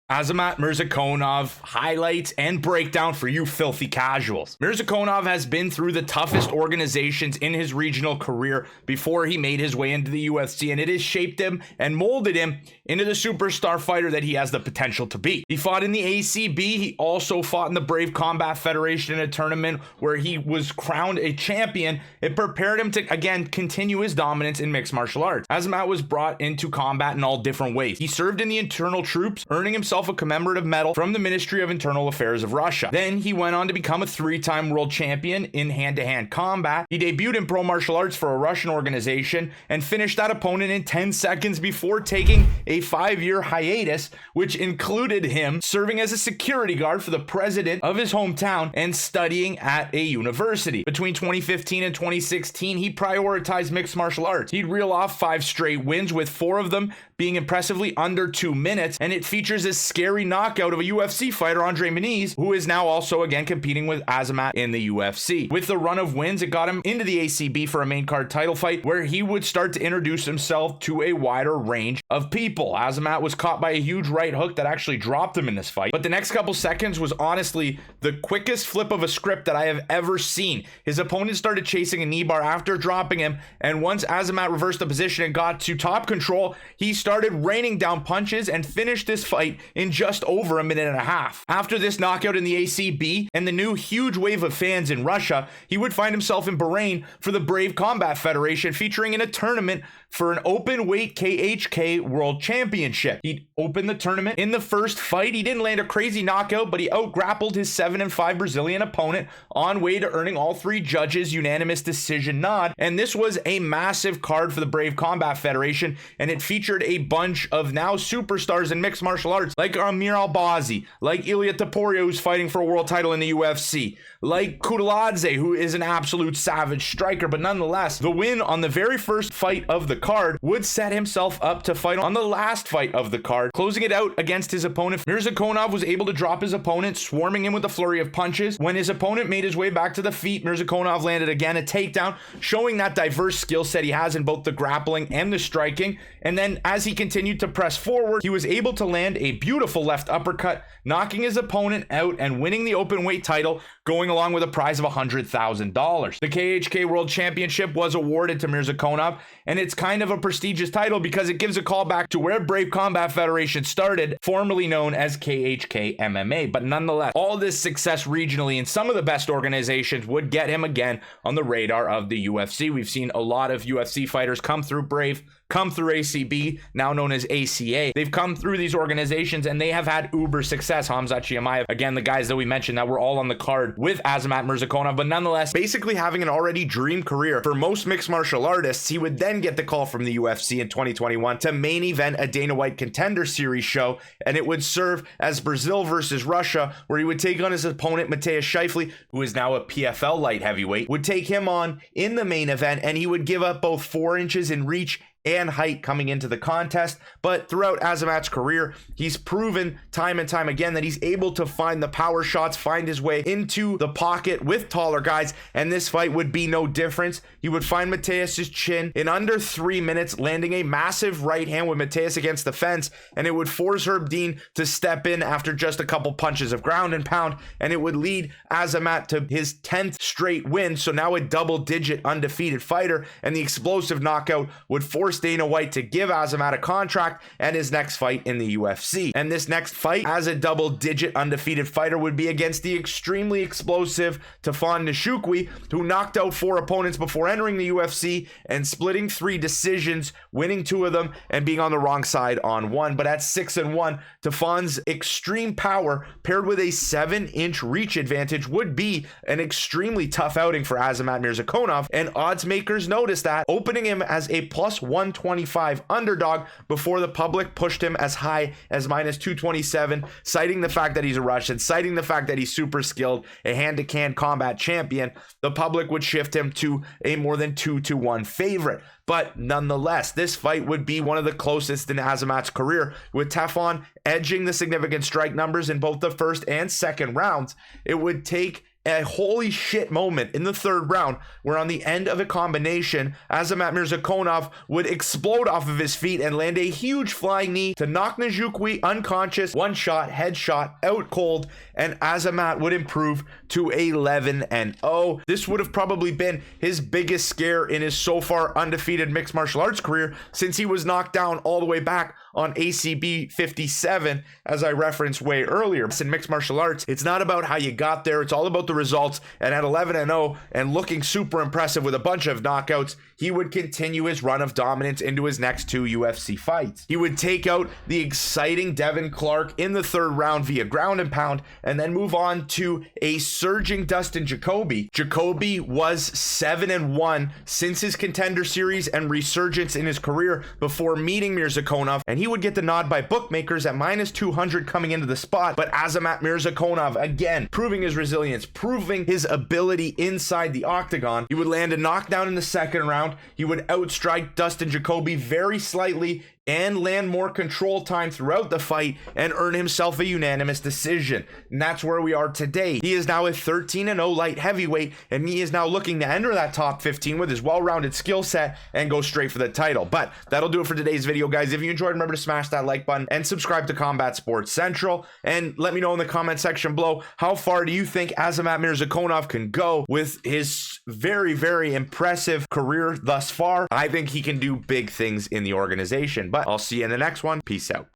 Azamat Murzakanov highlights and breakdown for you filthy casuals. Murzakanov has been through the toughest organizations in his regional career before he made his way into the UFC, and it has shaped him and molded him into the superstar fighter that he has the potential to be. He fought in the ACB. He also fought in the Brave Combat Federation in a tournament where he was crowned a champion. It prepared him to, again, continue his dominance in mixed martial arts. Azamat was brought into combat in all different ways. He served in the internal troops, earning himself a commemorative medal from the Ministry of Internal Affairs of Russia. Then he went on to become a 3-time world champion in hand-to-hand combat. He debuted in pro martial arts for a Russian organization and finished that opponent in 10 seconds before taking a 5-year hiatus, which included him serving as a security guard for the president of his hometown and studying at a university. Between 2015 and 2016, he prioritized mixed martial arts. He'd reel off 5 straight wins, with 4 of them being impressively under 2 minutes, and it features a scary knockout of a UFC fighter, Andre Muniz, who is now also again competing with Azamat in the UFC. With the run of wins, it got him into the ACB for a main card title fight where he would start to introduce himself to a wider range of people. Azamat was caught by a huge right hook that actually dropped him in this fight, but the next couple seconds was honestly the quickest flip of a script that I have ever seen. His opponent started chasing a knee bar after dropping him, and once Azamat reversed the position and got to top control, he started raining down punches and finished this fight in just over a minute and a half. After this knockout in the ACB and the new huge wave of fans in Russia, he would find himself in Bahrain for the Brave Combat Federation, featuring in a tournament for an open weight KHK World Championship. He'd opened the tournament in the first fight. He didn't land a crazy knockout, but he out-grappled his 7-5 Brazilian opponent on way to earning all 3 judges' unanimous decision nod. And this was a massive card for the Brave Combat Federation, and it featured a bunch of now superstars in mixed martial arts like Amir Albazi, like Ilya Topuria, who's fighting for a world title in the UFC, like Kudladze, who is an absolute savage striker. But nonetheless, the win on the very first fight of the card would set himself up to fight on the last fight of the card, closing it out against his opponent. Murzakanov was able to drop his opponent, swarming him with a flurry of punches. When his opponent made his way back to the feet, Murzakanov landed again a takedown, showing that diverse skill set he has in both the grappling and the striking. And then as he continued to press forward, he was able to land a beautiful left uppercut, knocking his opponent out and winning the open weight title, going along with a prize of $100,000. The KHK World Championship was awarded to Murzakanov, and it's kind of a prestigious title because it gives a call back to where Brave Combat Federation started, formerly known as KHK MMA. But nonetheless, all this success regionally in some of the best organizations would get him again on the radar of the UFC. We've seen a lot of UFC fighters come through Brave, come through ACB, now known as ACA. They've come through these organizations and they have had uber success. Hamzat Chimaev, again, the guys that we mentioned that were all on the card with Azamat Murzakanov, but nonetheless, basically having an already dream career for most mixed martial artists, he would then get the call from the UFC in 2021 to main event a Dana White Contender Series show, and it would serve as Brazil versus Russia, where he would take on his opponent Matheus Scheffel, who is now a PFL light heavyweight, would take him on in the main event, and he would give up both 4 inches in reach and height coming into the contest. But throughout Azamat's career, he's proven time and time again that he's able to find the power shots, find his way into the pocket with taller guys, and this fight would be no difference. He would find Matheus's chin in under 3 minutes, landing a massive right hand with Matheus against the fence, and it would force Herb Dean to step in after just a couple punches of ground and pound, and it would lead Azamat to his 10th straight win, so now a double-digit undefeated fighter, and the explosive knockout would force Dana White to give Azamat a contract and his next fight in the UFC. And this next fight as a double-digit undefeated fighter would be against the extremely explosive Tafon Nchukwi, who knocked out 4 opponents before entering the UFC and splitting 3 decisions, winning 2 of them and being on the wrong side on 1. But at 6-1, Tafon's extreme power paired with a 7-inch reach advantage would be an extremely tough outing for Azamat Murzakanov, and odds makers noticed that, opening him as a plus 125 underdog before the public pushed him as high as minus 227, citing the fact that he's a Russian, citing the fact that he's super skilled, a hand-to-hand combat champion. The public would shift him to a more than 2-1 favorite. But nonetheless, this fight would be one of the closest in Azamat's career, with Tafon edging the significant strike numbers in both the first and second rounds. It would take a holy shit moment in the third round where on the end of a combination, Azamat Murzakanov would explode off of his feet and land a huge flying knee to knock Nchukwi unconscious, one shot, headshot, out cold, and Azamat would improve to 11-0. This would have probably been his biggest scare in his so far undefeated mixed martial arts career since he was knocked down all the way back on ACB 57, as I referenced way earlier. In mixed martial arts, it's not about how you got there, it's all about the results, and at 11-0 and looking super impressive with a bunch of knockouts, he would continue his run of dominance into his next 2 UFC fights. He would take out the exciting Devin in the third round via ground and pound, and then move on to a surging Dustin Jacoby. Jacoby was 7-1 since his Contender Series and resurgence in his career before meeting Murzakanov, and he would get the nod by bookmakers at -200 coming into the spot. But Azamat Murzakanov, again, proving his resilience, proving his ability inside the octagon. He would land a knockdown in the second round. He would outstrike Dustin Jacoby very slightly and land more control time throughout the fight and earn himself a unanimous decision. And that's where we are today. He is now a 13-0 light heavyweight, and he is now looking to enter that top 15 with his well-rounded skill set and go straight for the title. But that'll do it for today's video, guys. If you enjoyed, remember to smash that like button and subscribe to Combat Sports Central. And let me know in the comment section below, how far do you think Azamat Murzakanov can go with his very, very impressive career thus far? I think he can do big things in the organization. But I'll see you in the next one. Peace out.